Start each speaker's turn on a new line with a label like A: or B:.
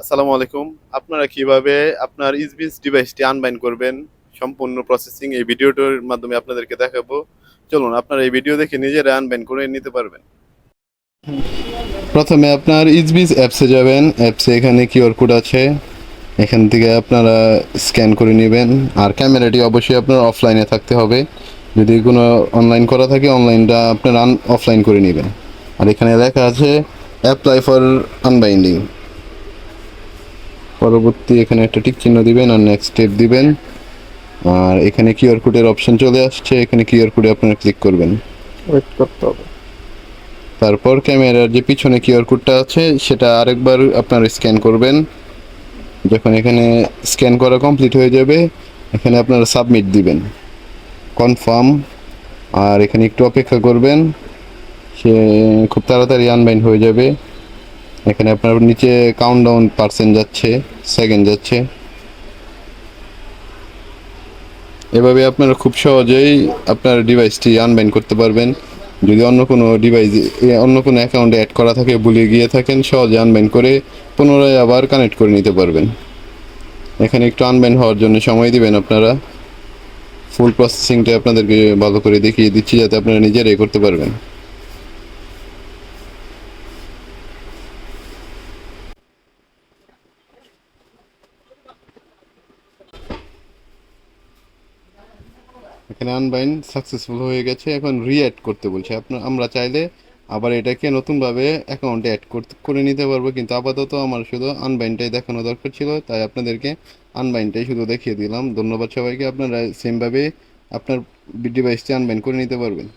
A: আসসালামু আলাইকুম। আপনারা কিভাবে আপনার ইসবিস ডিভাইসটি আনবাইন্ড করবেন সম্পূর্ণ প্রসেসিং এই ভিডিওটির মাধ্যমে আপনাদেরকে দেখাবো। চলুন আপনারা এই ভিডিও দেখে নিজেরা আনবাইন্ড করে নিতে পারবেন। প্রথমে আপনার ইসবিস অ্যাপসে যাবেন। অ্যাপসে এখানে কিউআর কোড আছে, এখান থেকে আপনারা স্ক্যান করে নেবেন। আর ক্যামেরাটি অবশ্যই আপনার অফলাইনে থাকতে হবে। যদি কোনো অনলাইন করা থাকে অনলাইনটা আপনার অফলাইন করে নেবেন। আর এখানে লেখা আছে অ্যাপ্লাই ফর আনবাইন্ডিং। পরবর্তী এখানে একটা টিক চিহ্ন দিবেন আর নেক্সট স্টেপ দিবেন। আর এখানে কিউআর কোডের অপশন চলে আসছে, এখানে কিউআর কোডে আপনারা ক্লিক করবেন।
B: ওয়েট করতে হবে।
A: তারপর ক্যামেরার যে পিছনে কিউআর কোডটা আছে সেটা আরেকবার আপনারা স্ক্যান করবেন। যখন এখানে স্ক্যান করা কমপ্লিট হয়ে যাবে এখানে আপনারা সাবমিট দিবেন, কনফার্ম। আর এখানে একটু অপেক্ষা করবেন, সে খুব তাড়াতাড়ি আনবাইন্ড হয়ে যাবে। এখানে আপনার নিচে কাউন্টডাউন পার্সেন্ট যাচ্ছে, সেকেন্ড যাচ্ছে। এভাবে আপনারা খুব সহজেই আপনার ডিভাইসটি আনবাইন্ড করতে পারবেন। যদি অন্য কোনো ডিভাইস অন্য কোনো অ্যাকাউন্টে অ্যাড করা থাকে, ভুলে গিয়ে থাকেন, সহজে আনবাইন্ড করে পুনরায় আবার কানেক্ট করে নিতে পারবেন। এখানে একটু আনবাইন্ড হওয়ার জন্য সময় দিবেন আপনারা। ফুল প্রসেসিংটা আপনাদেরকে ভালো করে দেখিয়ে দিচ্ছি যাতে আপনারা নিজেরাই করতে পারবেন। এখানে আনবাইন্ড সাকসেসফুল হয়ে গেছে, এখন রিঅ্যাড করতে বলছে। আমরা চাইলে আবার এটাকে নতুনভাবে অ্যাকাউন্টে অ্যাড করে নিতে পারবো, কিন্তু আপাতত আমার শুধু আনবাইন্ডটাই দেখানো দরকার ছিল, তাই আপনাদেরকে আনবাইন্ডটাই শুধু দেখিয়ে দিলাম। ধন্যবাদ সবাইকে। আপনারা সেমভাবে আপনার ডিভাইসটি আনবাইন্ড করে নিতে পারবেন।